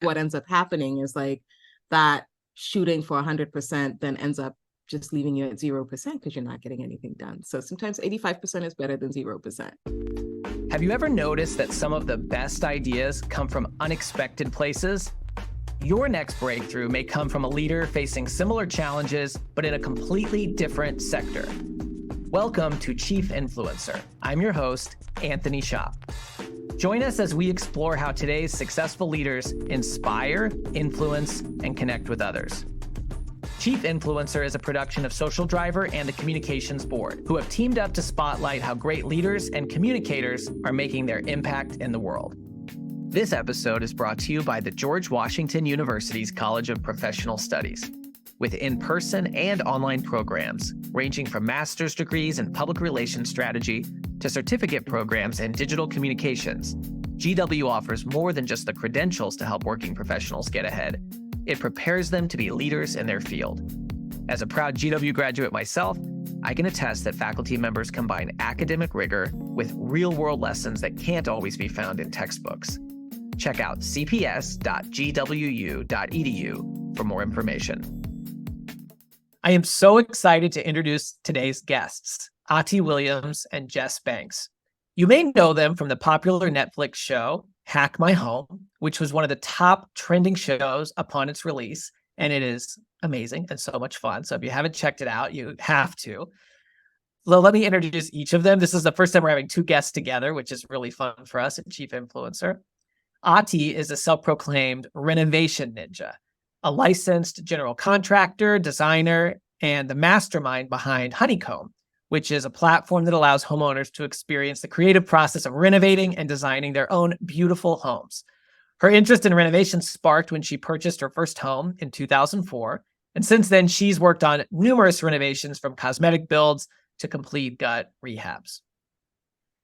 what ends up happening is like that shooting for 100% then ends up just leaving you at 0% because you're not getting anything done. So sometimes 85% is better than 0%. Have you ever noticed that some of the best ideas come from unexpected places? Your next breakthrough may come from a leader facing similar challenges, but in a completely different sector. Welcome to Chief Influencer. I'm your host, Anthony Shop. Join us as we explore how today's successful leaders inspire, influence, and connect with others. Chief Influencer is a production of Social Driver and the Communications Board, who have teamed up to spotlight how great leaders and communicators are making their impact in the world. This episode is brought to you by the George Washington University's College of Professional Studies. With in-person and online programs, ranging from master's degrees in public relations strategy to certificate programs in digital communications, GW offers more than just the credentials to help working professionals get ahead. It prepares them to be leaders in their field. As a proud GW graduate myself, I can attest that faculty members combine academic rigor with real-world lessons that can't always be found in textbooks. Check out cps.gwu.edu for more information. I am so excited to introduce today's guests, Ati Williams and Jess Banks. You may know them from the popular Netflix show, Hack My Home, which was one of the top trending shows upon its release, and it is amazing and so much fun. So if you haven't checked it out, you have to. Well, let me introduce each of them. This is the first time we're having two guests together, which is really fun for us at Chief Influencer. Ati is a self-proclaimed renovation ninja, a licensed general contractor, designer, and the mastermind behind Honeycomb, which is a platform that allows homeowners to experience the creative process of renovating and designing their own beautiful homes. Her interest in renovation sparked when she purchased her first home in 2004, and since then she's worked on numerous renovations from cosmetic builds to complete gut rehabs.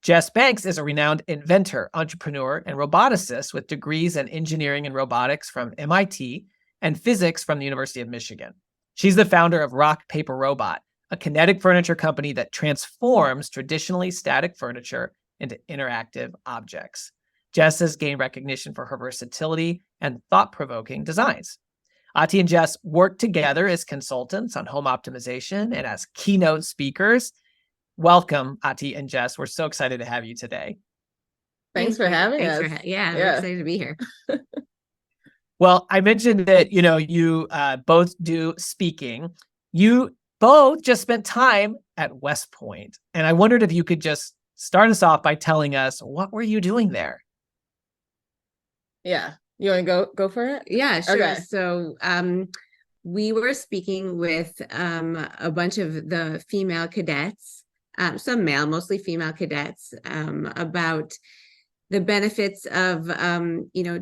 Jess Banks is a renowned inventor, entrepreneur, and roboticist with degrees in engineering and robotics from MIT and physics from the University of Michigan. She's the founder of RockPaperRobot, a kinetic furniture company that transforms traditionally static furniture into interactive objects. Jess has gained recognition for her versatility and thought-provoking designs. Ati and Jess work together as consultants on home optimization and as keynote speakers. Welcome, Ati and Jess. We're so excited to have you today. Thanks for having us. I'm excited to be here. Well, I mentioned that, you both do speaking. You both just spent time at West Point, and I wondered if you could just start us off by telling us, what were you doing there? Yeah. You want to go for it? Yeah, sure. Okay. So we were speaking with a bunch of the female cadets, some male, mostly female cadets, about the benefits of,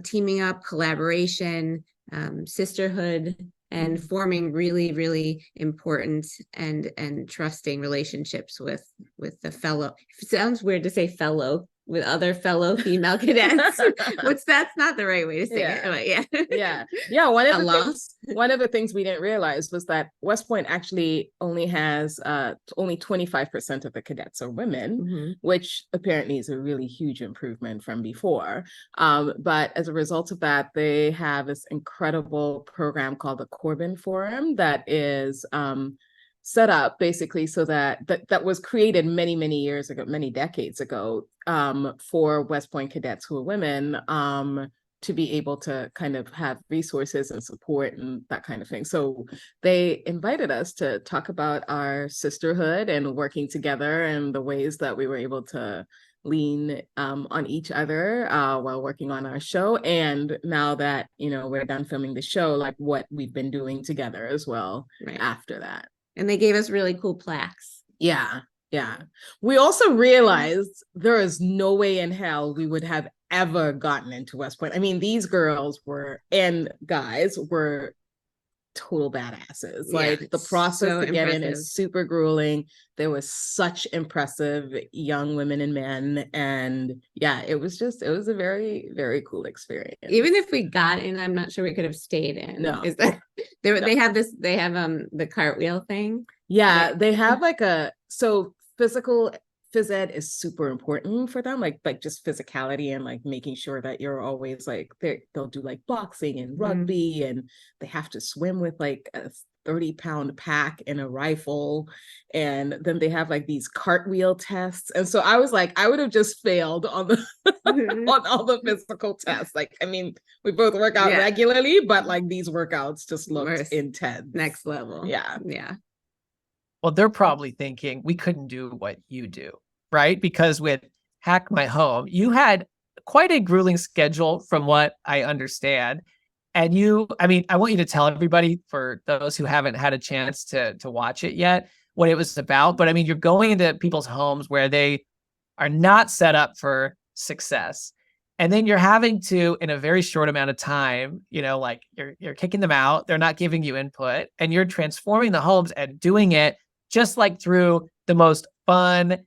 teaming up, collaboration, sisterhood, and forming really, really important and trusting relationships with the fellow. It sounds weird to say fellow, with other fellow female cadets. That's not the right way to say it. But yeah. One of the things we didn't realize was that West Point actually only has only 25% of the cadets are women, which apparently is a really huge improvement from before. But as a result of that, they have this incredible program called the Corbin Forum that is set up basically so that was created many years ago, many decades ago, for West Point cadets who are women, to be able to kind of have resources and support and that kind of thing. So they invited us to talk about our sisterhood and working together and the ways that we were able to lean on each other while working on our show. And now that, we're done filming the show, like what we've been doing together as well after that. And they gave us really cool plaques. Yeah. We also realized there is no way in hell we would have ever gotten into West Point. I mean, these girls and guys were total badasses. Like the process to get in is super grueling. There was such impressive young women and men. And it was a very, very cool experience. Even if we got in, I'm not sure we could have stayed in. No. They have the cartwheel thing. Yeah, they have like physical phys ed is super important for them, like just physicality and like making sure that you're always like they'll do like boxing and rugby, and they have to swim with like a 30-pound pack in a rifle, and then they have like these cartwheel tests. And so I was like, I would have just failed on the on all the physical tests. Like, I mean, we both work out regularly, but like these workouts just looked intense. Next level. Yeah. Well, they're probably thinking we couldn't do what you do, right? Because with Hack My Home, you had quite a grueling schedule from what I understand. And I mean, I want you to tell everybody, for those who haven't had a chance to watch it yet, what it was about. But I mean, you're going into people's homes where they are not set up for success. And then you're having to, in a very short amount of time, like you're kicking them out. They're not giving you input, and you're transforming the homes and doing it just like through the most fun,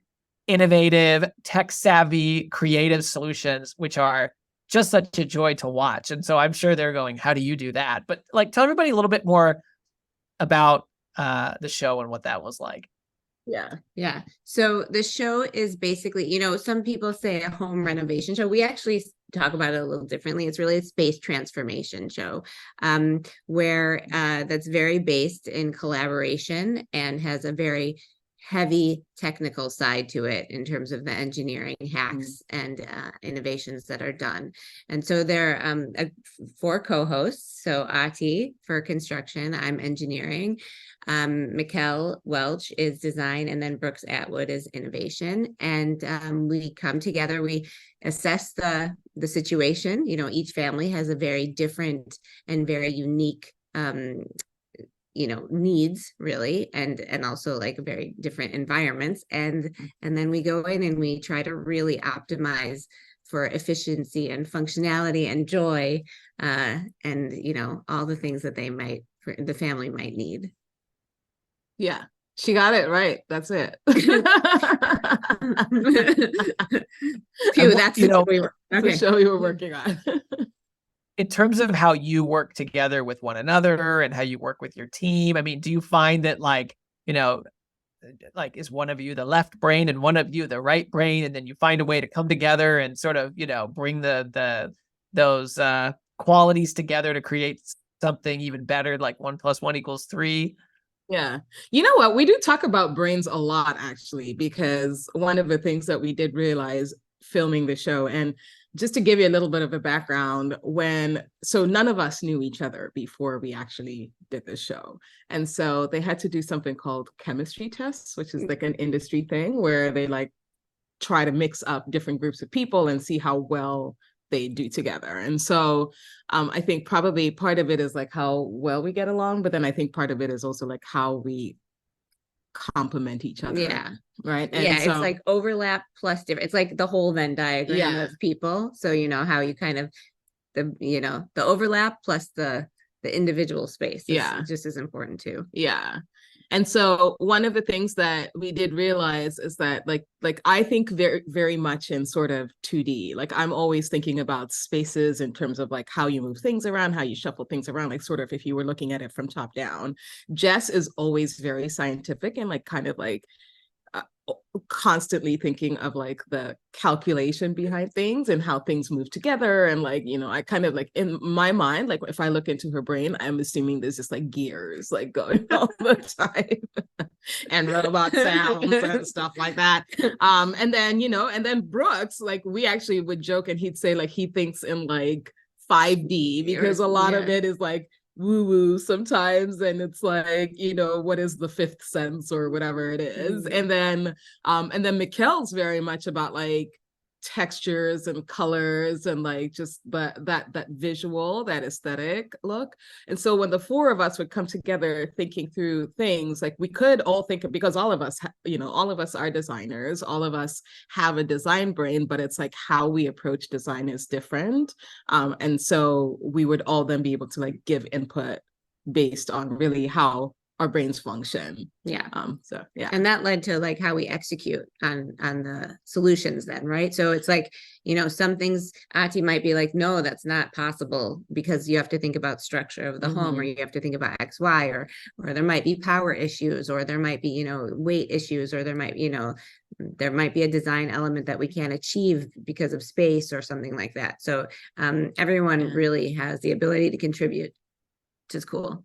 innovative, tech savvy, creative solutions, which are just such a joy to watch. And so I'm sure they're going, how do you do that? But like, tell everybody a little bit more about the show and what that was like. Yeah. So the show is basically, some people say a home renovation show. We actually talk about it a little differently. It's really a space transformation show, where that's very based in collaboration and has a very heavy technical side to it in terms of the engineering hacks and innovations that are done. And so there are 4 co-hosts. So Ati for construction, I'm engineering. Mikel Welch is design, and then Brooks Atwood is innovation. And we come together, we assess the situation. Each family has a very different and very unique needs, really, and also like very different environments, and then we go in and we try to really optimize for efficiency and functionality and joy, and all the things that the family might need. Yeah, she got it right. That's it. Phew, that's the show we were working on. In terms of how you work together with one another and how you work with your team, I mean, do you find that is one of you the left brain and one of you the right brain, and then you find a way to come together and sort of, bring those qualities together to create something even better, like 1 + 1 = 3? Yeah. You know what? We do talk about brains a lot, actually, because one of the things that we did realize filming the show, and just to give you a little bit of a background, so none of us knew each other before we actually did this show. And so they had to do something called chemistry tests, which is like an industry thing where they like try to mix up different groups of people and see how well they do together. And so I think probably part of it is like how well we get along, but then I think part of it is also like how we complement each other. Yeah. Right. And it's like overlap plus different. It's like the whole Venn diagram of people. So how you kind of the overlap plus the individual space is just as important too. Yeah. And so one of the things that we did realize is that like I think very, very much in sort of 2D. Like I'm always thinking about spaces in terms of like how you move things around, how you shuffle things around, like sort of if you were looking at it from top down. Jess is always very scientific and like kind of like constantly thinking of like the calculation behind things and how things move together. And like, I kind of like in my mind, like if I look into her brain, I'm assuming there's just like gears like going all the time and robot sounds and stuff like that. And then Brooks, like we actually would joke and he'd say like he thinks in like 5D because a lot of it is like woo-woo sometimes, and it's like what is the fifth sense or whatever it is. And then Mikel's very much about like textures and colors and like just that visual, that aesthetic look. And so when the 4 of us would come together thinking through things, like we could all think of, because all of us all of us are designers, all of us have a design brain, but it's like how we approach design is different. And so we would all then be able to like give input based on really how our brains function. And that led to like how we execute on the solutions then, right? So it's like some things Ati might be like, no, that's not possible because you have to think about structure of the home, or you have to think about XY, or there might be power issues, or there might be weight issues, or there might there might be a design element that we can't achieve because of space or something like that. So everyone really has the ability to contribute, which is cool.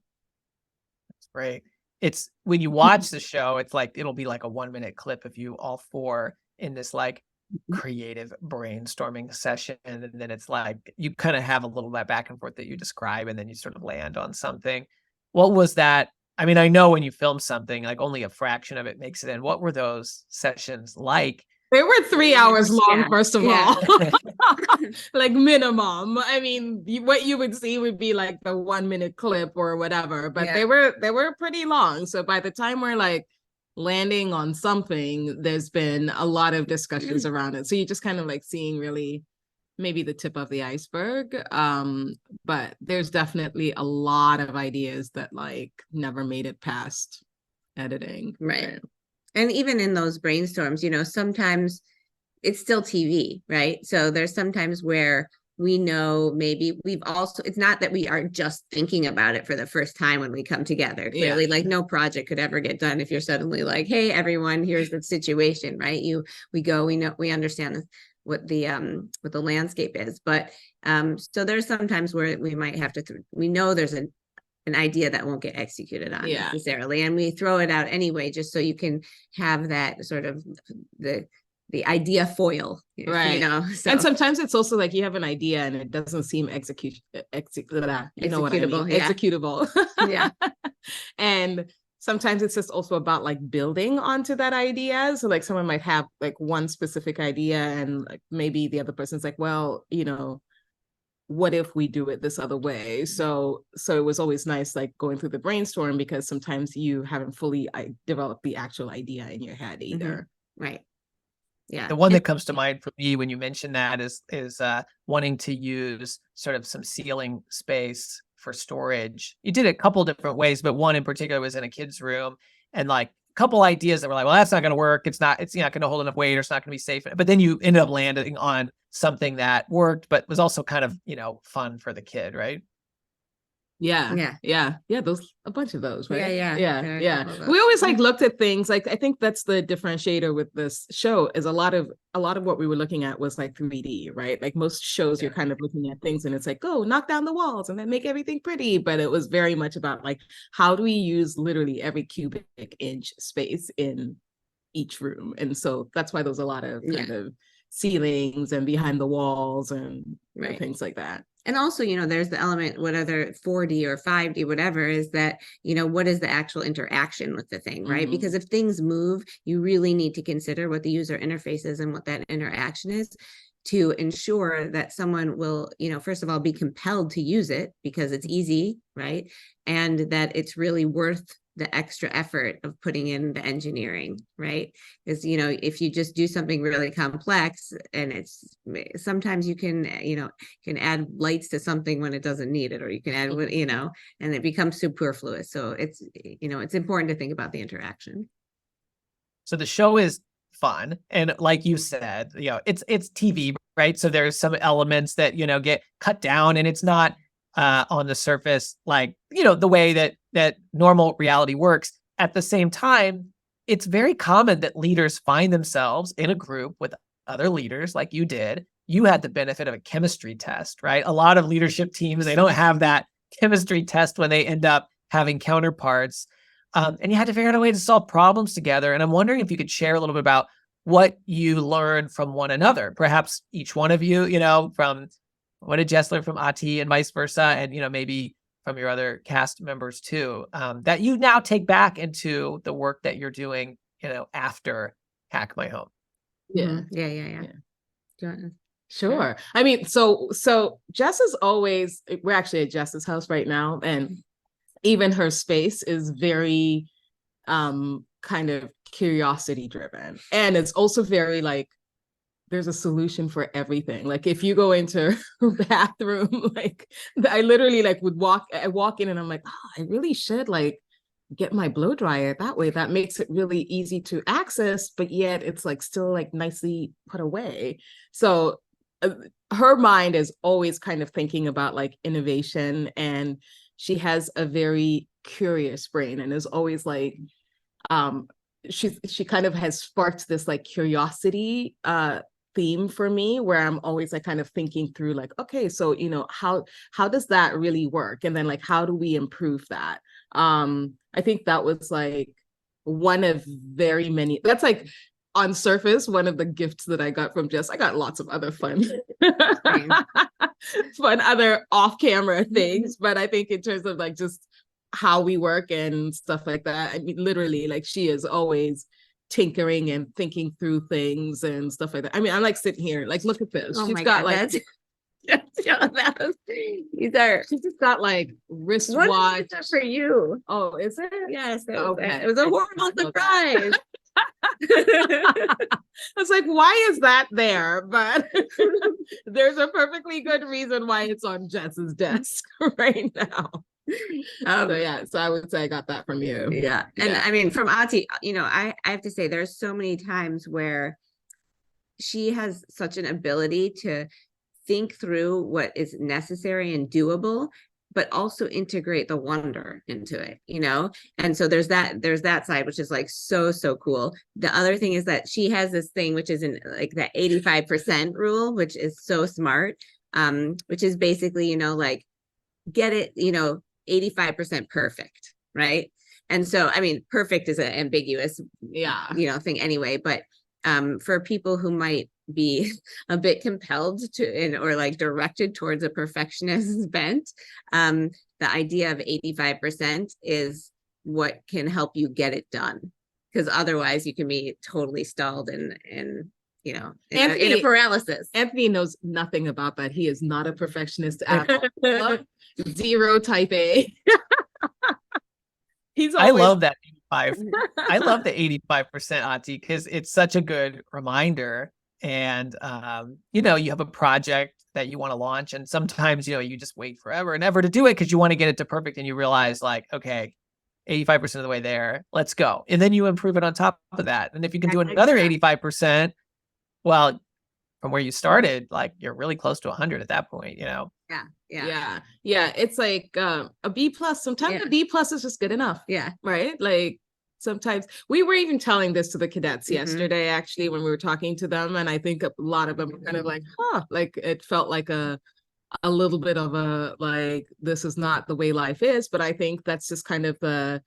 That's great. It's when you watch the show, it's like it'll be like a 1-minute clip of you all four in this like creative brainstorming session, and then it's like you kind of have a little bit back and forth that you describe, and then you sort of land on something. What was that? I mean, I know when you film something, like only a fraction of it makes it in. What were those sessions like? They were 3 hours long, Yeah. first of all, like minimum. I mean, what you would see would be like the 1-minute clip or whatever, but they were pretty long. So by the time we're like landing on something, there's been a lot of discussions around it. So you're just kind of like seeing really maybe the tip of the iceberg. But there's definitely a lot of ideas that like never made it past editing. Right. And even in those brainstorms, you know, sometimes it's still TV, right? So there's sometimes where we know maybe it's not that we are just thinking about it for the first time when we come together. Clearly, like no project could ever get done if you're suddenly like, hey, everyone, here's the situation, right? We understand what the landscape is. But so there's sometimes where we might have to, we know there's an idea that won't get executed on necessarily. And we throw it out anyway, just so you can have that sort of the idea foil, right? You know, so. And sometimes it's also like you have an idea and it doesn't seem executable. Yeah. And sometimes it's just also about like building onto that idea. So like someone might have like one specific idea and like maybe the other person's like, well, you know, what if we do it this other way? So it was always nice like going through the brainstorm, because sometimes you haven't fully developed the actual idea in your head either. Right. Yeah. The one that comes to mind for me when you mention that is wanting to use sort of some ceiling space for storage. You did it a couple different ways, but one in particular was in a kid's room, and like a couple ideas that were like, well, that's not going to work. It's not going to hold enough weight, or it's not going to be safe. But then you ended up landing on something that worked, but was also kind of, you know, fun for the kid, right? Yeah. Those, a bunch of those, right? Yeah. We always like looked at things like, I think that's the differentiator with this show, is a lot of what we were looking at was like 3D, right? Like most shows, you're kind of looking at things and it's like, oh, knock down the walls and then make everything pretty. But it was very much about like, how do we use literally every cubic inch space in each room? And so that's why there's a lot of kind of ceilings and behind the walls and things like that. And also, you know, there's the element, whether 4D or 5D, whatever, is that, you know, what is the actual interaction with the thing, right? Because if things move, you really need to consider what the user interface is and what that interaction is, to ensure that someone will, you know, first of all, be compelled to use it because it's easy, right? And that it's really worth the extra effort of putting in the engineering, right? Because, you know, if you just do something really complex, and it's sometimes you can, you know, can add lights to something when it doesn't need it, or you can add, you know, and it becomes superfluous. So it's, you know, it's important to think about the interaction. So the show is fun, and like you said, you know, it's TV, right? So there's some elements that, you know, get cut down, and it's not on the surface like, you know, the way that normal reality works. At the same time, it's very common that leaders find themselves in a group with other leaders like you did. You had the benefit of a chemistry test, right? A lot of leadership teams, they don't have that chemistry test when they end up having counterparts. And you had to figure out a way to solve problems together. And I'm wondering if you could share a little bit about what you learned from one another. Perhaps each one of you, you know, from what did Jess learn from Ati and vice versa, and, you know, maybe from your other cast members too, that you now take back into the work that you're doing, you know, after Hack My Home. Yeah. Sure. I mean, so Jess is always, we're actually at Jess's house right now, and even her space is very kind of curiosity driven, and it's also very like, there's a solution for everything. Like if you go into her bathroom, like I literally like I walk in and I'm like, oh, I really should like get my blow dryer that way. That makes it really easy to access, but yet it's like still like nicely put away. So her mind is always kind of thinking about like innovation, and she has a very curious brain, and is always like she kind of has sparked this like curiosity theme for me, where I'm always like kind of thinking through like, okay, so how does that really work, and then like how do we improve that. I think that was like one of very many, that's like on surface one of the gifts that I got from Jess. I got lots of other fun other off-camera things, but I think in terms of like just how we work and stuff like that, I mean, literally, like she is always tinkering and thinking through things and stuff like that. I mean, I'm like sitting here, like, look at this. Oh She's my got God, like, she's just got like wristwatch. What is that for you? Oh, is it? Yes. Okay. It was a horrible surprise. I was like, why is that there? But there's a perfectly good reason why it's on Jess's desk right now. So I would say I got that from you. Yeah. And I mean, from Ati, I have to say there's so many times where she has such an ability to think through what is necessary and doable, but also integrate the wonder into it, and so there's that side, which is like so cool. The other thing is that she has this thing which is in like that 85% rule, which is so smart, which is basically like get it 85% perfect, right? And so I mean, perfect is an ambiguous thing anyway, but for people who might be a bit compelled to or like directed towards a perfectionist bent, the idea of 85% is what can help you get it done, because otherwise you can be totally stalled and in a paralysis. Anthony knows nothing about that. He is not a perfectionist at all. Zero type A. I love that 85. I love the 85%, Ati, because it's such a good reminder. And you have a project that you want to launch, and sometimes you just wait forever and ever to do it because you want to get it to perfect, and you realize like, okay, 85% of the way there, let's go. And then you improve it on top of that. And if you can do another 85%, well, from where you started, like you're really close to 100 at that point, Yeah. It's like a B+. Sometimes a B+ is just good enough. Yeah. Right. Like sometimes we were even telling this to the cadets yesterday, actually, when we were talking to them. And I think a lot of them were kind of like, like it felt like a little bit of a, like, this is not the way life is. But I think that's just kind of the,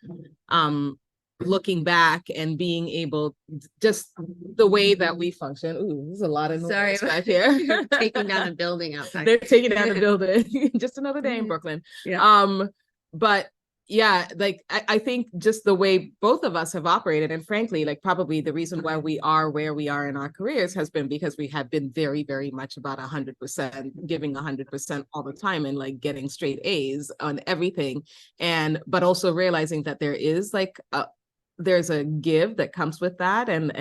looking back and being able, just the way that we function. Ooh, there's a lot of noise back here. They're taking down a building outside. They're taking down a building. Just another day in Brooklyn. Yeah. But yeah, like I think just the way both of us have operated, and frankly, like probably the reason why we are where we are in our careers has been because we have been very, very much about 100%, giving 100% all the time, and like getting straight A's on everything. But also realizing that there is like there's a give that comes with that, and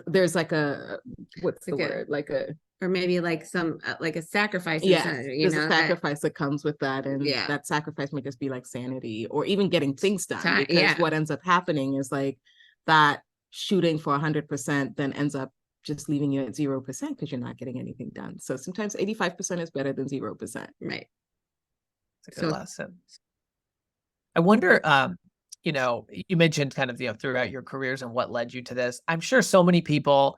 there's like a, what's the word, like a, or maybe like some like a sacrifice. There's a sacrifice that comes with that, and that sacrifice might just be like sanity or even getting things done, because what ends up happening is like that shooting for 100% then ends up just leaving you at 0% because you're not getting anything done. So sometimes 85% is better than 0%. Right. It's a good lesson. I wonder, you mentioned kind of, throughout your careers and what led you to this. I'm sure so many people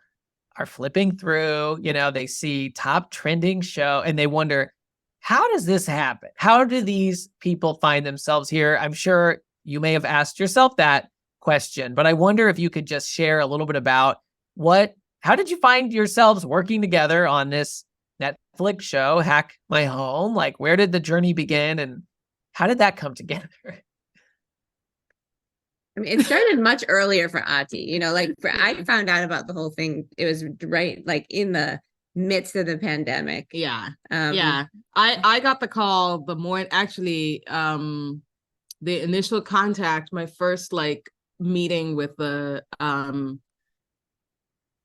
are flipping through, they see top trending show and they wonder, how does this happen? How do these people find themselves here? I'm sure you may have asked yourself that question, but I wonder if you could just share a little bit about how did you find yourselves working together on this Netflix show, Hack My Home? Like, where did the journey begin and how did that come together? I mean, it started much earlier for Ati, I found out about the whole thing. It was right, like in the midst of the pandemic. Yeah. I got the call the morning, actually, the initial contact, my first like meeting with the,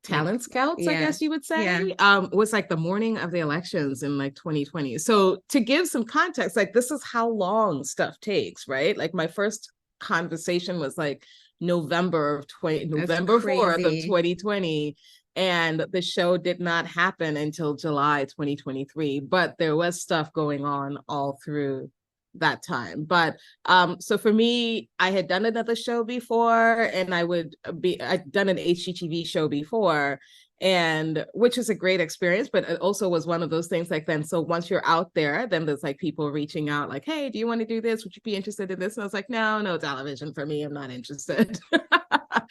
talent scouts, I guess you would say, was like the morning of the elections in like 2020. So to give some context, like this is how long stuff takes, right? Like my first conversation was like November 4th of 2020, and the show did not happen until July 2023, but there was stuff going on all through that time. But so for me, I had done another show before, and I'd done an HGTV show before, and which is a great experience, but it also was one of those things like then, so once you're out there, then there's like people reaching out like, hey, do you want to do this? Would you be interested in this? And I was like, no television for me, I'm not interested.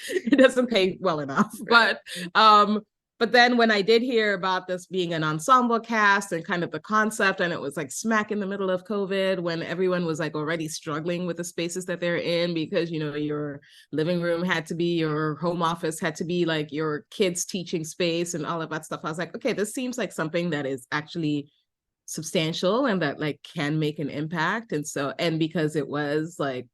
It doesn't pay well enough. But then when I did hear about this being an ensemble cast and kind of the concept, and it was like smack in the middle of COVID when everyone was like already struggling with the spaces that they're in, because, you know, your living room had to be, your home office had to be like your kids' teaching space and all of that stuff. I was like, okay, this seems like something that is actually substantial and that like can make an impact. And so, and because it was like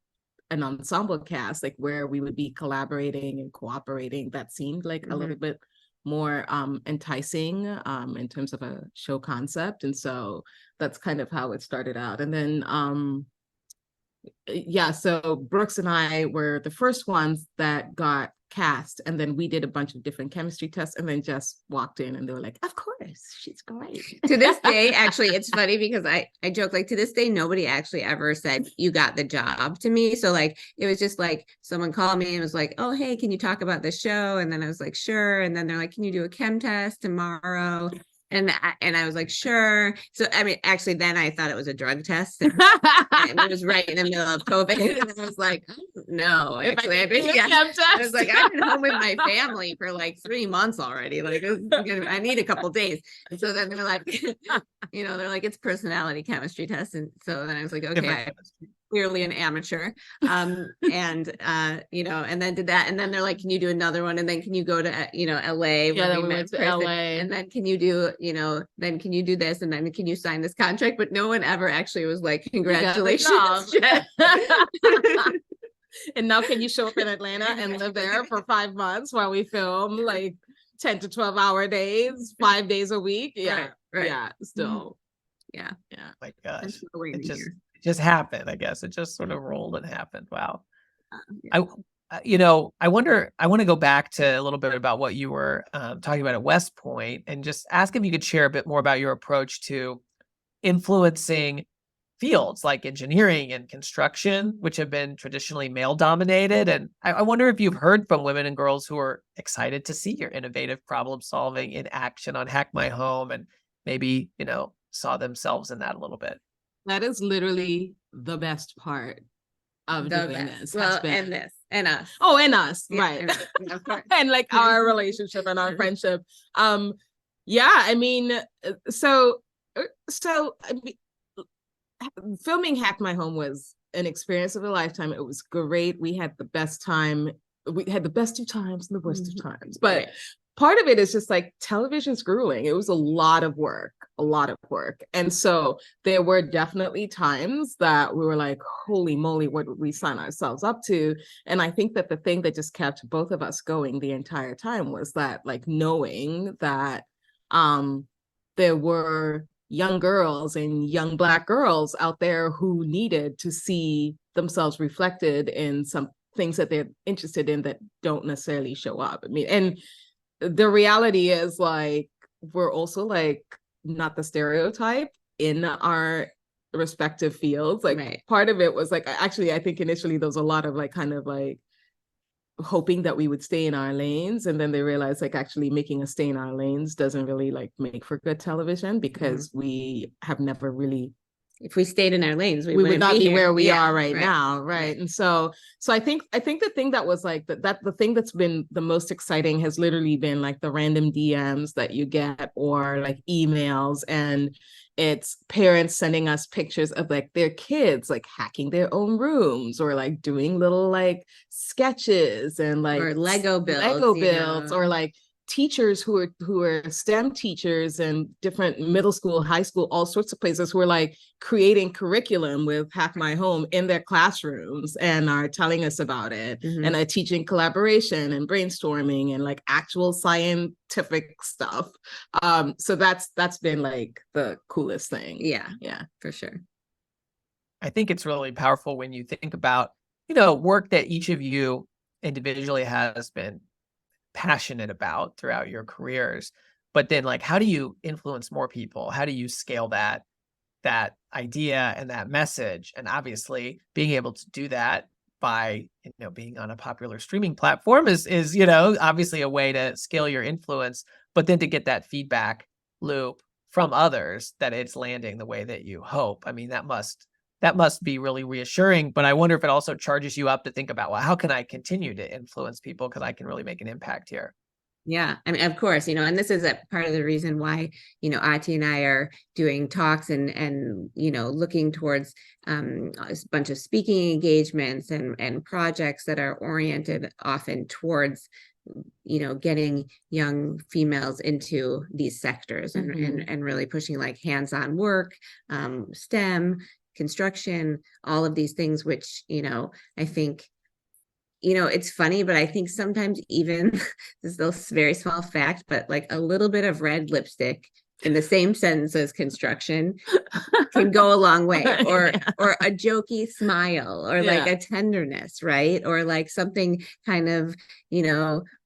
an ensemble cast, like where we would be collaborating and cooperating, that seemed like a little bit more enticing in terms of a show concept. And so that's kind of how it started out. And then so Brooks and I were the first ones that got cast, and then we did a bunch of different chemistry tests, and then Jess walked in and they were like, of course, she's great. To this day, actually, it's funny because I joke, like, to this day, nobody actually ever said you got the job to me. So like, it was just like someone called me and was like, oh, hey, can you talk about the show? And then I was like, sure. And then they're like, can you do a chem test tomorrow? And I was like, sure. So, I mean, actually, then I thought it was a drug test. And it was right in the middle of COVID. And I was like, no, actually, I was like, I've been home with my family for like 3 months already. Like, I need a couple days. And so then they're like, you know, they're like, it's personality chemistry test. And so then I was like, okay, I'm clearly an amateur. And you know, and then did that. And then they're like, can you do another one? And then can you go to, you know, LA? Yeah, then we went to LA. And then can you do, you know, then can you do this? And then can you sign this contract? But no one ever actually was like, congratulations. And now can you show up in Atlanta and live there for 5 months while we film like 10 to 12-hour days, 5 days a week? Yeah. Right. Yeah. Still. Yeah. Yeah. My gosh. It just happened, I guess. It just sort of rolled and happened. Wow. I want to go back to a little bit about what you were talking about at West Point, and just ask if you could share a bit more about your approach to influencing fields like engineering and construction, which have been traditionally male dominated. And I wonder if you've heard from women and girls who are excited to see your innovative problem solving in action on Hack My Home, and maybe, you know, saw themselves in that a little bit. That is literally the best part of doing this. Well, and this and us. Oh, and us, yeah, right? And like our relationship and our friendship. Yeah, I mean, so I mean, filming Hack My Home was an experience of a lifetime. It was great. We had the best time. We had the best of times and the worst of times, but part of it is just like television's grueling. It was a lot of work. And so there were definitely times that we were like, holy moly, what did we sign ourselves up to? And I think that the thing that just kept both of us going the entire time was that, like, knowing that there were young girls and young Black girls out there who needed to see themselves reflected in some things that they're interested in that don't necessarily show up. I mean, and the reality is, like, we're also like not the stereotype in our respective fields. Like part of it was like, actually, I think initially there was a lot of like kind of like hoping that we would stay in our lanes, and then they realized like actually making us stay in our lanes doesn't really like make for good television, because we have never really, if we stayed in our lanes, we would not be where we are right now. Right. And so I think the thing that was like that the thing that's been the most exciting has literally been like the random DMs that you get, or like emails, and it's parents sending us pictures of like their kids like hacking their own rooms, or like doing little like sketches, and like or Lego builds, or like teachers who are STEM teachers and different middle school, high school, all sorts of places, who are like creating curriculum with Hack My Home in their classrooms and are telling us about it, and are teaching collaboration and brainstorming and like actual scientific stuff. So that's been like the coolest thing. Yeah, for sure. I think it's really powerful when you think about, you know, work that each of you individually has been passionate about throughout your careers, but then like, how do you influence more people? How do you scale that that idea and that message. And obviously being able to do that by, being on a popular streaming platform is, obviously a way to scale your influence, but then to get that feedback loop from others that it's landing the way that you hope. I mean, that must be really reassuring, but I wonder if it also charges you up to think about, well, how can I continue to influence people? Because I can really make an impact here. Yeah, I mean, of course, and this is a part of the reason why, Ati and I are doing talks and looking towards a bunch of speaking engagements and projects that are oriented often towards, getting young females into these sectors and really pushing like hands-on work, STEM, construction, all of these things, which, I think, it's funny, but I think sometimes even this is a very small fact, but like a little bit of red lipstick in the same sentence as construction can go a long way, or a jokey smile, or like a tenderness, right? Or like something kind of,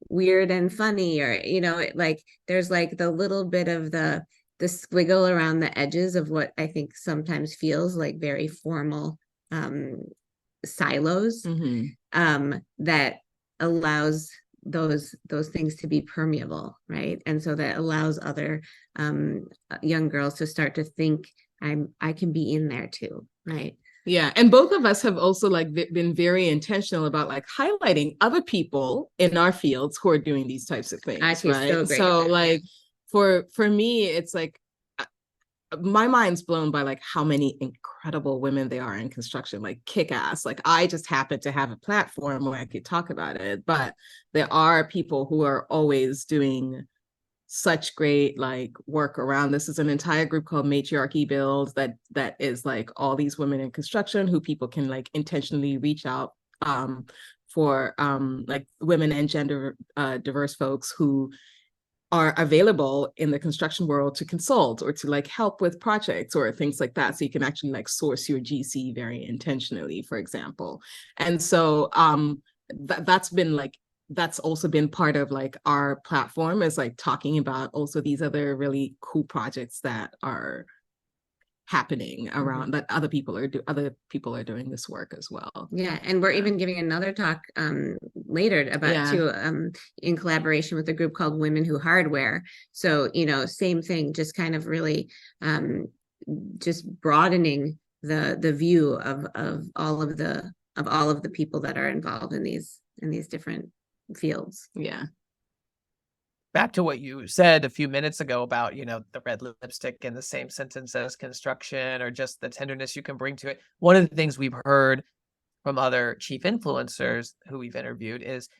weird and funny, or, like there's like the little bit of the squiggle around the edges of what I think sometimes feels like very formal silos that allows those things to be permeable, right? And so that allows other young girls to start to think I can be in there too, right? Yeah, and both of us have also like been very intentional about like highlighting other people in our fields who are doing these types of things, right? So like for me, it's like my mind's blown by like how many incredible women there are in construction, like kick-ass. Like I just happen to have a platform where I could talk about it, but there are people who are always doing such great like work around. This is an entire group called Matriarchy Builds that is like all these women in construction who people can like intentionally reach out for like women and gender diverse folks who are available in the construction world to consult or to like help with projects or things like that. So you can actually like source your GC very intentionally, for example. And so that's also been part of like our platform, is like talking about also these other really cool projects that are happening around that other people are doing this work as well. Yeah, and we're even giving another talk later about too in collaboration with a group called Women Who Hardware. So same thing, just kind of really just broadening the view of all of the people that are involved in these different fields. Yeah. Back to what you said a few minutes ago about, the red lipstick in the same sentence as construction, or just the tenderness you can bring to it. One of the things we've heard from other chief influencers who we've interviewed is,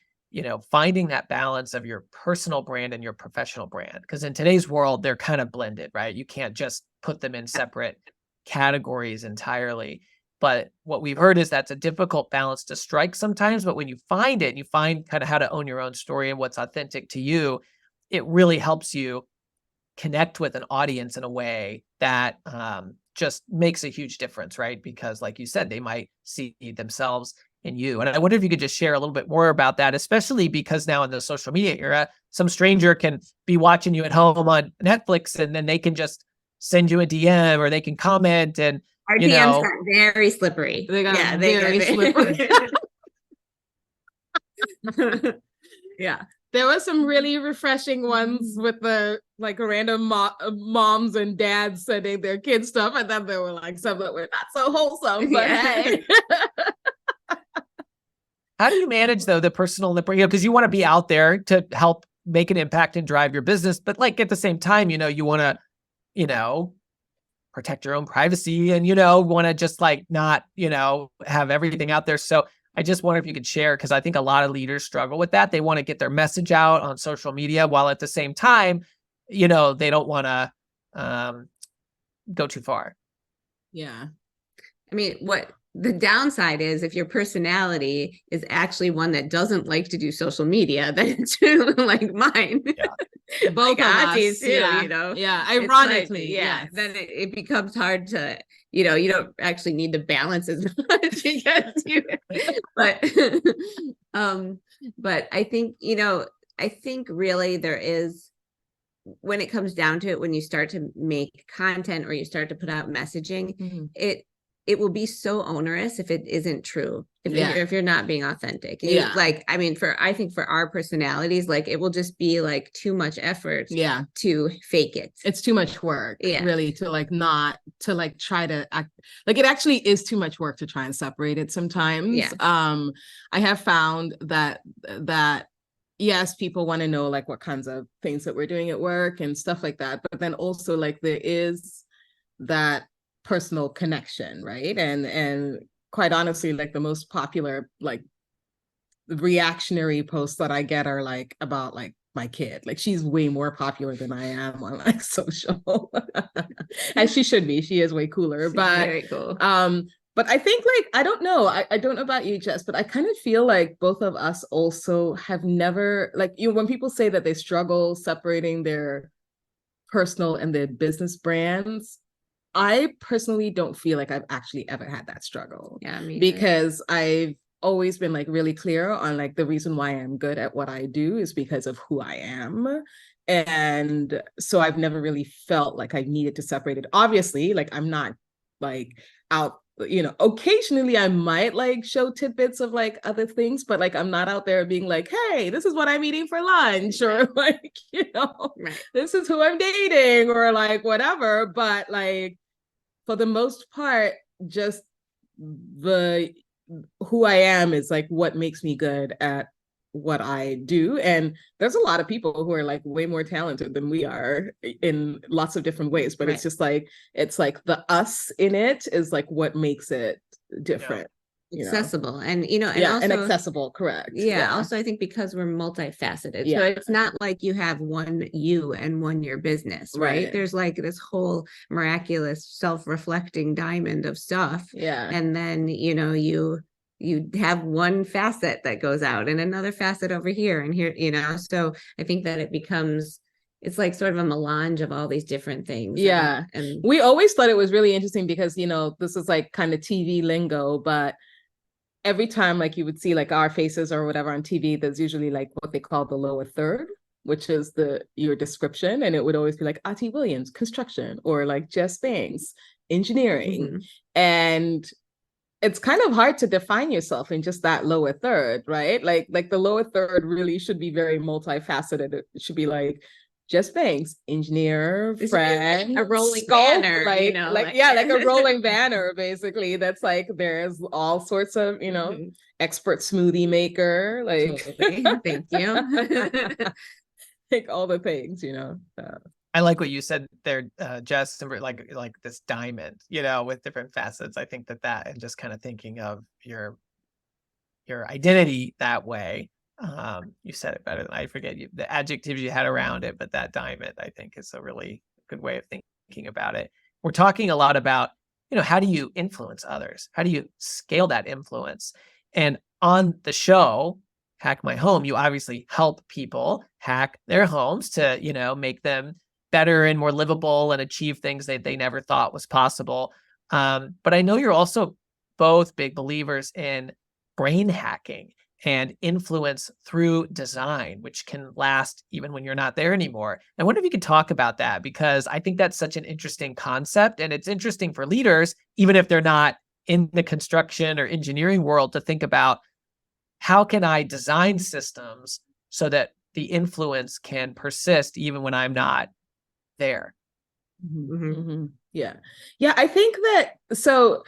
finding that balance of your personal brand and your professional brand. Because in today's world, they're kind of blended, right? You can't just put them in separate categories entirely. But what we've heard is that's a difficult balance to strike sometimes. But when you find it, and you find kind of how to own your own story and what's authentic to you, it really helps you connect with an audience in a way that just makes a huge difference, right? Because like you said, they might see themselves in you. And I wonder if you could just share a little bit more about that, especially because now in the social media era, some stranger can be watching you at home on Netflix, and then they can just send you a DM, or they can comment, and our DMs got very slippery. They got very slippery. Yeah. There were some really refreshing ones with the like random moms and dads sending their kids stuff, and then there were like some that were not so wholesome. But hey, how do you manage though the personal, because you want to be out there to help make an impact and drive your business, but like at the same time, you want to, protect your own privacy, and want to just like not, have everything out there. So I just wonder if you could share, because I think a lot of leaders struggle with that. They want to get their message out on social media, while at the same time, they don't want to go too far. Yeah. I mean, what the downside is, if your personality is actually one that doesn't like to do social media, then it's like mine. Yeah. Both like of Ati's us, too, Yeah, ironically, like, yes. Then it becomes hard to, you don't actually need to balance as much because but I think, I think really there is when it comes down to it, when you start to make content or you start to put out messaging, it will be so onerous if it isn't true, if you're not being authentic. Like, I mean, I think for our personalities, like it will just be like too much effort to fake it. It's too much work, really, to like not to like try to act like it actually is too much work to try and separate it sometimes. I have found that yes, people want to know like what kinds of things that we're doing at work and stuff like that, but then also like there is that personal connection, right? And quite honestly, like the most popular like reactionary posts that I get are like about like my kid. Like she's way more popular than I am on like social. As she should be. She is way cooler. But very cool. But I think like I don't know about you, Jess, but I kind of feel like both of us also have never, like, you know, when people say that they struggle separating their personal and their business brands, I personally don't feel like I've actually ever had that struggle. Because I've always been like really clear on like the reason why I'm good at what I do is because of who I am. And so I've never really felt like I needed to separate it. Obviously, like I'm not like out, you know, occasionally I might like show tidbits of like other things, but like I'm not out there being like, hey, this is what I'm eating for lunch, or like, you know, this is who I'm dating, or like whatever. But like for the most part, just who I am is like what makes me good at what I do. And there's a lot of people who are like way more talented than we are in lots of different ways, but it's just like, it's like the us in it is like what makes it different. Accessible, and you know, and also, also and accessible, correct. Also I think because we're multifaceted, so it's not like you have one you and one your business, right? There's like this whole miraculous self-reflecting diamond of stuff, and then you know you have one facet that goes out and another facet over here and here, you know. So I think that it's like sort of a melange of all these different things. And we always thought it was really interesting because, you know, this is like kind of TV lingo, but every time like you would see like our faces or whatever on TV, there's usually like what they call the lower third, which is your description. And it would always be like Ati Williams, construction, or like Jess Banks, engineering. And it's kind of hard to define yourself in just that lower third, right? Like the lower third really should be very multifaceted. It should be like Jess Banks, engineer, friend, a rolling banner, like, you know, like a rolling banner, basically. That's like, there's all sorts of, you know, expert smoothie maker, like, thank you. Like all the things, you know. I like what you said there, Jess, like this diamond, you know, with different facets. I think that and just kind of thinking of your identity that way. You said it better than I forget the adjectives you had around it, but that diamond, I think, is a really good way of thinking about it. We're talking a lot about, you know, how do you influence others? How do you scale that influence? And on the show, Hack My Home, you obviously help people hack their homes to, you know, make them better and more livable and achieve things that they never thought was possible. But I know you're also both big believers in brain hacking and influence through design, which can last even when you're not there anymore. I wonder if you could talk about that, because I think that's such an interesting concept, and it's interesting for leaders, even if they're not in the construction or engineering world, to think about how can I design systems so that the influence can persist even when I'm not there. Yeah, I think that so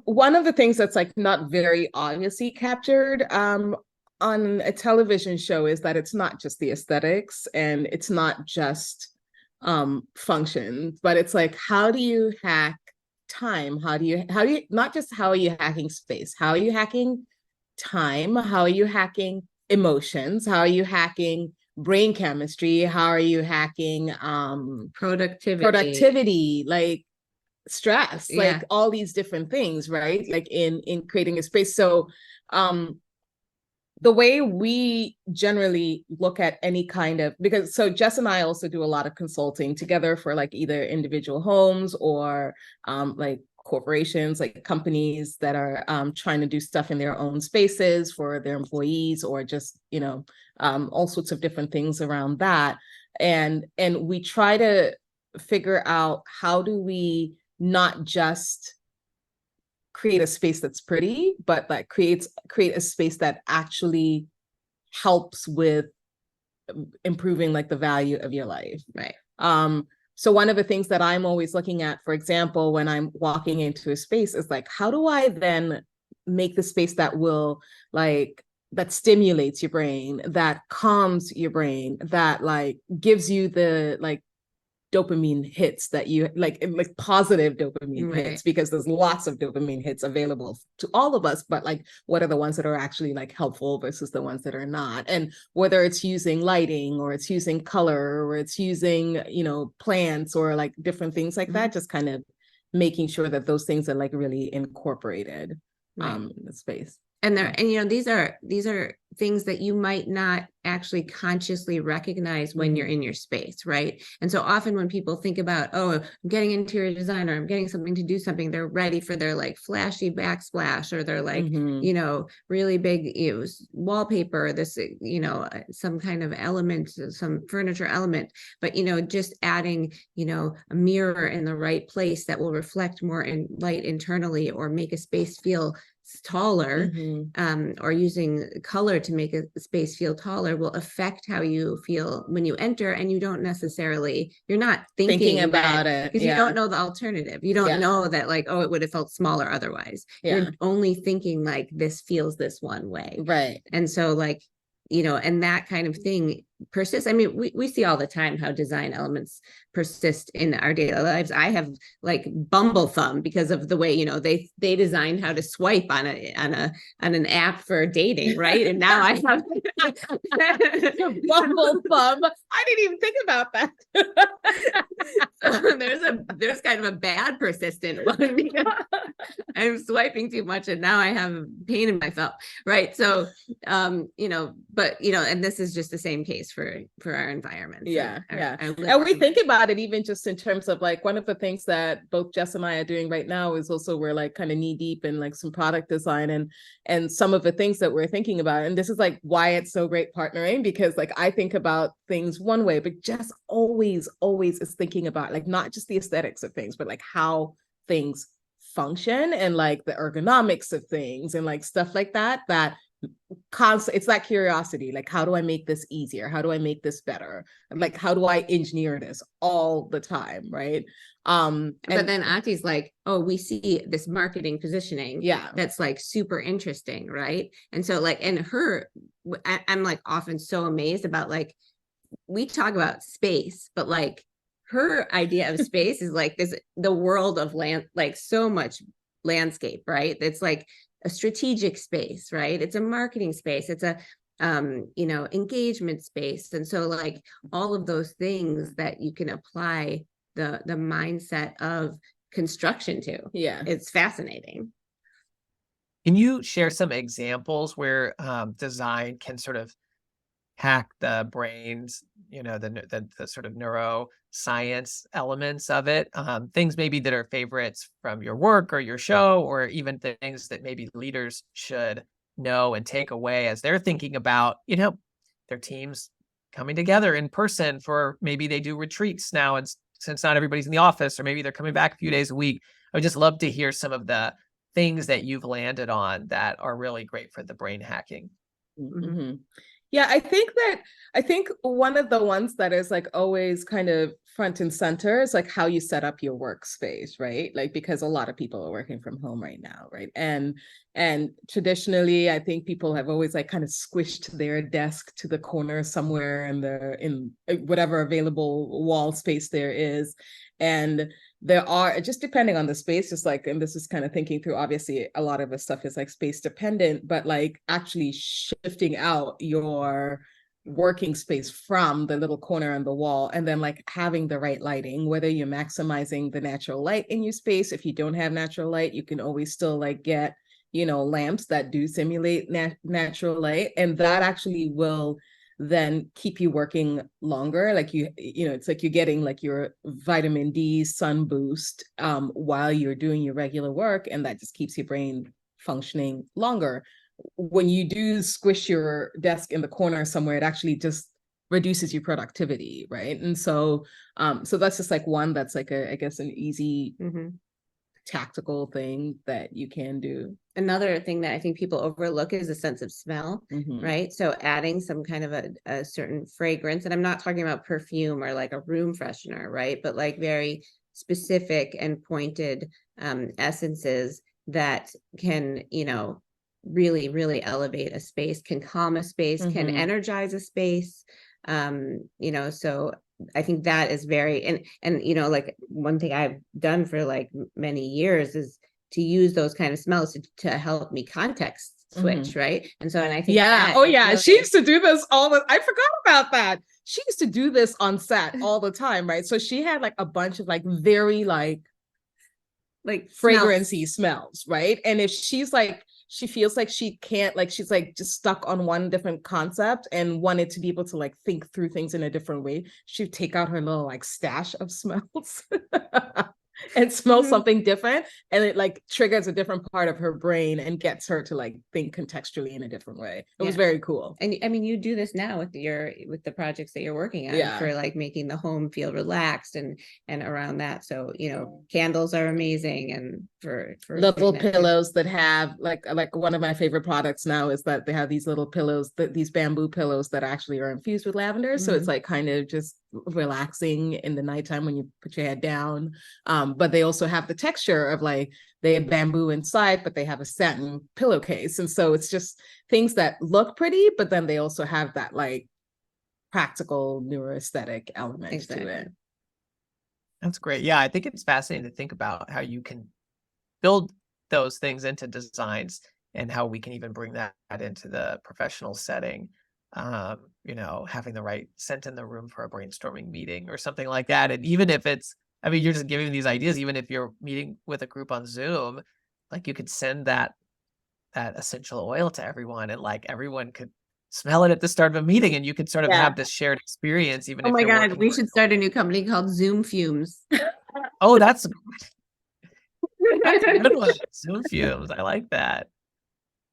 one of the things that's like not very obviously captured on a television show is that it's not just the aesthetics and it's not just function, but it's like, how do you hack time? How do you not just how are you hacking space? How are you hacking time? How are you hacking emotions? How are you hacking brain chemistry? How are you hacking productivity, like stress, like all these different things, right? Like in creating a space. So the way we generally look at any kind of, because so Jess and I also do a lot of consulting together for like either individual homes or like corporations, like companies that are trying to do stuff in their own spaces for their employees, or just, you know, all sorts of different things around that. And we try to figure out how do we not just create a space that's pretty, but like create a space that actually helps with improving like the value of your life. Right. So one of the things that I'm always looking at, for example, when I'm walking into a space is like, how do I then make the space that will like, that stimulates your brain, that calms your brain, that like gives you the like dopamine hits that you like positive dopamine hits, because there's lots of dopamine hits available to all of us, but like what are the ones that are actually like helpful versus the ones that are not? And whether it's using lighting or it's using color or it's using, you know, plants or like different things like that, just kind of making sure that those things are like really incorporated in the space. And and you know, these are things that you might not actually consciously recognize when you're in your space, right? And so often when people think about, oh, I'm getting interior designer, I'm getting something to do something, they're ready for their like flashy backsplash, or they're like, you know, really big, you know, wallpaper, this, you know, some kind of element, some furniture element, but, you know, just adding, you know, a mirror in the right place that will reflect more in light internally or make a space feel taller, or using color to make a space feel taller will affect how you feel when you enter, and you don't necessarily, you're not thinking about it because you don't know the alternative. You don't know that like, oh, it would have felt smaller otherwise. You're only thinking like this feels this one way. Right. And so like, you know, and that kind of thing persists. I mean, we see all the time how design elements persist in our daily lives. I have like bumble thumb because of the way, you know, they designed how to swipe on an app for dating, right? And now I have bumble thumb. I didn't even think about that. So there's kind of a bad persistent one because I'm swiping too much and now I have pain in my thumb, right? So you know, but you know, and this is just the same case for our environment. And we think about it even just in terms of like, one of the things that both Jess and I are doing right now is also we're like kind of knee deep in like some product design and some of the things that we're thinking about. And this is like why it's so great partnering, because like I think about things one way, but Jess always is thinking about like not just the aesthetics of things, but like how things function and like the ergonomics of things and like stuff like that it's that curiosity, like how do I make this easier, how do I make this better, like how do I engineer this all the time, right? But then Ati's like, oh, we see this marketing positioning that's like super interesting, right? And so like, and I'm like often so amazed about like, we talk about space, but like her idea of space is like the world of land, like so much landscape, right? It's like a strategic space, right? It's a marketing space. It's a, you know, engagement space. And so like all of those things that you can apply the mindset of construction to. Yeah. It's fascinating. Can you share some examples where design can sort of hack the brains, you know, the sort of neuroscience elements of it, things maybe that are favorites from your work or your show, or even things that maybe leaders should know and take away as they're thinking about, you know, their teams coming together in person for, maybe they do retreats now, and since not everybody's in the office, or maybe they're coming back a few days a week. I would just love to hear some of the things that you've landed on that are really great for the brain hacking. Yeah, I think one of the ones that is like always kind of front and center is like how you set up your workspace, right? Like, because a lot of people are working from home right now, right? And traditionally, I think people have always like kind of squished their desk to the corner somewhere in whatever available wall space there is. And there are, just depending on the space, just like, and this is kind of thinking through, obviously a lot of the stuff is like space dependent, but like actually shifting out your working space from the little corner on the wall, and then like having the right lighting, whether you're maximizing the natural light in your space. If you don't have natural light, you can always still like get, you know, lamps that do simulate natural light, and that actually will then keep you working longer. Like you know, it's like you're getting like your vitamin D sun boost while you're doing your regular work, and that just keeps your brain functioning longer. When you do squish your desk in the corner somewhere, it actually just reduces your productivity, right? And so so that's just like one that's like I guess an easy tactical thing that you can do. Another thing that I think people overlook is a sense of smell, right? So adding some kind of a certain fragrance, and I'm not talking about perfume or like a room freshener, right? But like very specific and pointed essences that can, you know, really, really elevate a space, can calm a space, can energize a space. You know, so I think that is very, and you know, like one thing I've done for like many years is to use those kind of smells to help me context switch, right? And so, and I think really... she used to do this I forgot about that. She used to do this on set all the time, right? So she had like a bunch of like very like fragrancy smells, right? And if she's like, she feels like she can't, like she's like just stuck on one different concept and wanted to be able to like think through things in a different way, she'd take out her little like stash of smells and smell something different, and it like triggers a different part of her brain and gets her to like think contextually in a different way. It was very cool. And I mean, you do this now with the projects that you're working on for like making the home feel relaxed and around that. So, you know, candles are amazing, and for little pillows that have like one of my favorite products now is that they have these little pillows, these bamboo pillows that actually are infused with lavender. So it's like kind of just relaxing in the nighttime when you put your head down. But they also have the texture of like they have bamboo inside, but they have a satin pillowcase. And so it's just things that look pretty, but then they also have that like practical neuroaesthetic element to it. That's great. Yeah, I think it's fascinating to think about how you can build those things into designs and how we can even bring that into the professional setting. You know, having the right scent in the room for a brainstorming meeting or something like that. And even if it's, I mean, you're just giving these ideas, even if you're meeting with a group on Zoom, like you could send that essential oil to everyone, and like everyone could smell it at the start of a meeting, and you could sort of have this shared experience. Even oh my God, we should start a new company called Zoom Fumes. Oh, that's a good one. Zoom Fumes. I like that.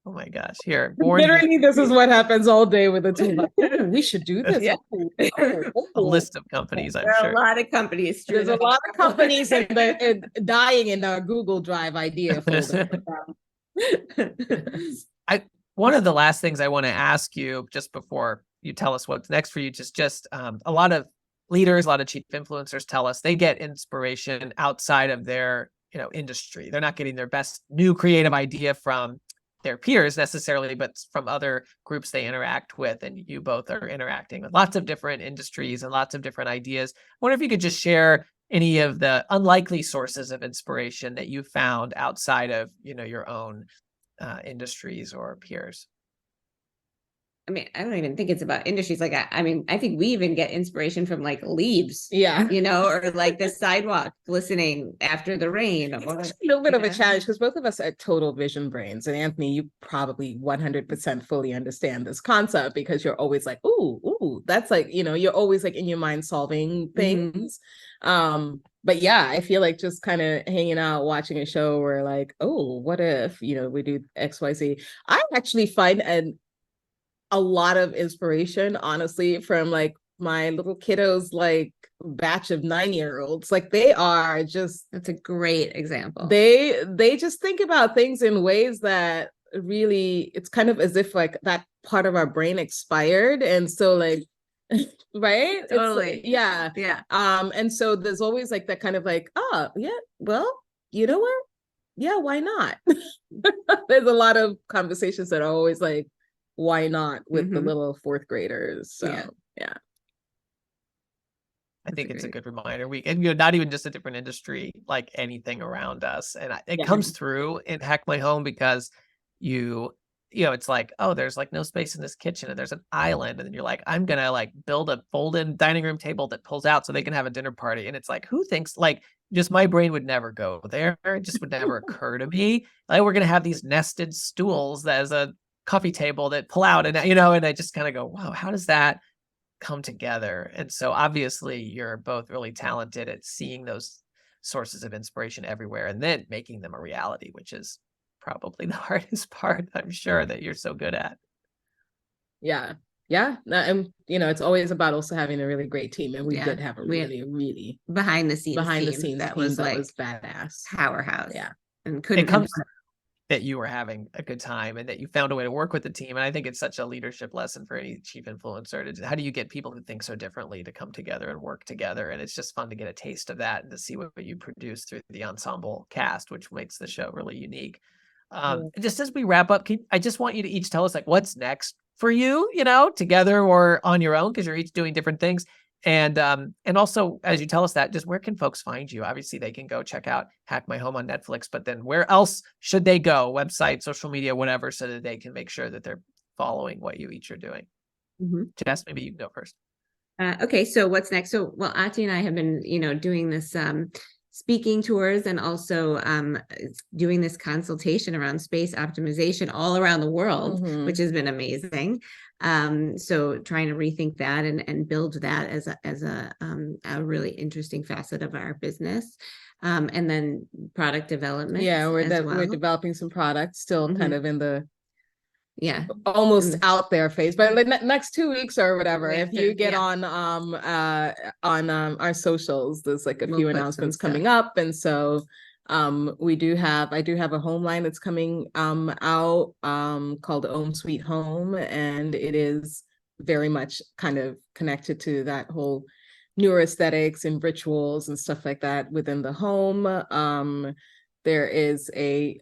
Oh my gosh. Here. Literally, this is what happens all day with a team. Like, oh, we should do this. A list of companies, I'm sure. There are a lot of companies. There's a lot of companies dying in our Google Drive idea folder. One of the last things I want to ask you, just before you tell us what's next for you, just a lot of leaders, a lot of chief influencers tell us they get inspiration outside of their, you know, industry. They're not getting their best new creative idea from their peers necessarily, but from other groups they interact with. And you both are interacting with lots of different industries and lots of different ideas. I wonder if you could just share any of the unlikely sources of inspiration that you found outside of, you know, your own industries or peers. I mean, I don't even think it's about industries. Like, I mean, I think we even get inspiration from like leaves, you know, or like the sidewalk glistening after the rain. It's a little bit of a challenge because both of us are total vision brains. And Anthony, you probably 100% fully understand this concept because you're always like, ooh, that's like, you know, you're always like in your mind solving things. But yeah, I feel like just kind of hanging out, watching a show where like, oh, what if, you know, we do XYZ. I actually find a lot of inspiration, honestly, from like my little kiddos, like batch of 9-year-olds. Like they are just, that's a great example. They just think about things in ways that really, it's kind of as if like that part of our brain expired. And so like, right? Totally. Yeah. And so there's always like that kind of like, oh yeah, well, you know what? Yeah, why not? There's a lot of conversations that are always like, why not with the little fourth graders? So yeah. I think it's a good reminder. And you're not even just a different industry, like anything around us. And it comes through in Hack My Home because you know, it's like, oh, there's like no space in this kitchen and there's an island. And then you're like, I'm going to like build a fold-in dining room table that pulls out so they can have a dinner party. And it's like, who thinks, like, just my brain would never go there. It just would never occur to me. Like, we're going to have these nested stools as a coffee table that pull out, and you know, and I just kind of go, wow, how does that come together? And so obviously you're both really talented at seeing those sources of inspiration everywhere and then making them a reality, which is probably the hardest part, I'm sure, that you're so good at. Yeah. yeah, and it's always about also having a really great team, and we did have a we really behind the scenes team that was badass, powerhouse. Yeah, and couldn't that you were having a good time and that you found a way to work with the team. And I think it's such a leadership lesson for any chief influencer. How do you get people who think so differently to come together and work together? And it's just fun to get a taste of that and to see what you produce through the ensemble cast, which makes the show really unique. Just as we wrap up, I just want you to each tell us like what's next for you, together or on your own, because you're each doing different things. And also, as you tell us that, just where can folks find you? Obviously, they can go check out Hack My Home on Netflix, but then where else should they go? Website, social media, whatever, so that they can make sure that they're following what you each are doing. Jess, maybe you can go first. Okay, so what's next? So, well, Ati and I have been, doing this speaking tours and also doing this consultation around space optimization all around the world, which has been amazing. So trying to rethink that and build that as a really interesting facet of our business. And then product development. Yeah, we're developing some products, still kind of in the almost out there phase, but the next 2 weeks or whatever, if you get on our socials, there's like a few announcements coming up. And so I do have a home line that's coming out called Home Sweet Home, and it is very much kind of connected to that whole newer aesthetics and rituals and stuff like that within the home. There is I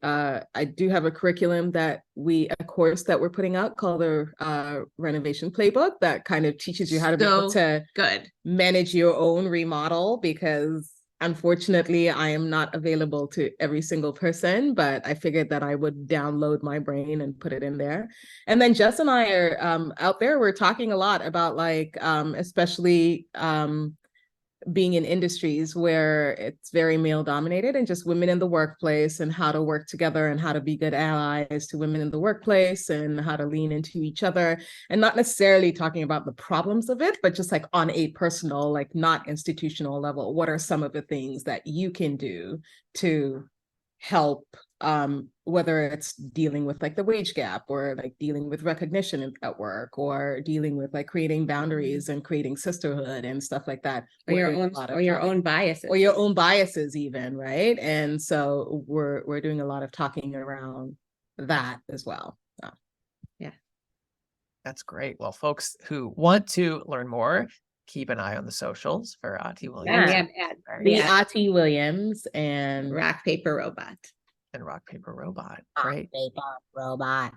do have a curriculum a course that we're putting out called the Renovation Playbook that kind of teaches you how to be able to manage your own remodel, because unfortunately I am not available to every single person, but I figured that I would download my brain and put it in there. And then Jess and I are out there, we're talking a lot about like, especially being in industries where it's very male dominated, and just women in the workplace, and how to work together and how to be good allies to women in the workplace and how to lean into each other, and not necessarily talking about the problems of it, but just like on a personal, like not institutional level, what are some of the things that you can do to help, whether it's dealing with like the wage gap, or like dealing with recognition at work, or dealing with like creating boundaries and creating sisterhood and stuff like that, or your own biases even, right? And so we're doing a lot of talking around that as well. So. Yeah, that's great. Well, folks who want to learn more, keep an eye on the socials for Ati Williams. Ati Williams and RockPaperRobot. And RockPaperRobot. Great. RockPaperRobot.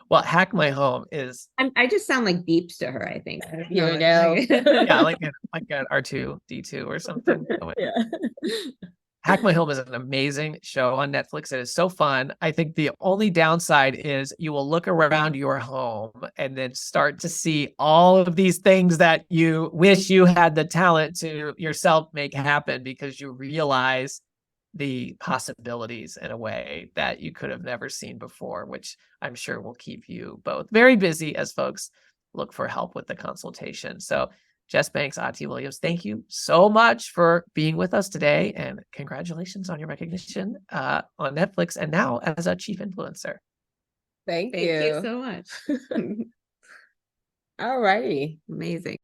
Well, Hack My Home is. I just sound like beeps to her, I think. Yeah, like an R2D2 or something. Yeah. Hack My Home is an amazing show on Netflix. It is so fun. I think the only downside is you will look around your home and then start to see all of these things that you wish you had the talent to yourself make happen, because you realize the possibilities in a way that you could have never seen before, which I'm sure will keep you both very busy as folks look for help with the consultation. So Jess Banks, Ati Williams, thank you so much for being with us today, and congratulations on your recognition on Netflix and now as a chief influencer. Thank you so much. All righty. Amazing.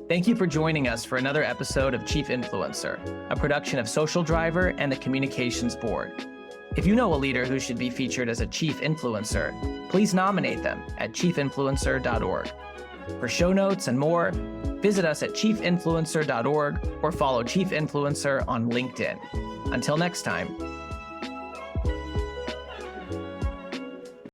Thank you for joining us for another episode of Chief Influencer, a production of Social Driver and the Communications Board. If you know a leader who should be featured as a chief influencer, please nominate them at chiefinfluencer.org. For show notes and more, visit us at chiefinfluencer.org or follow Chief Influencer on LinkedIn. Until next time.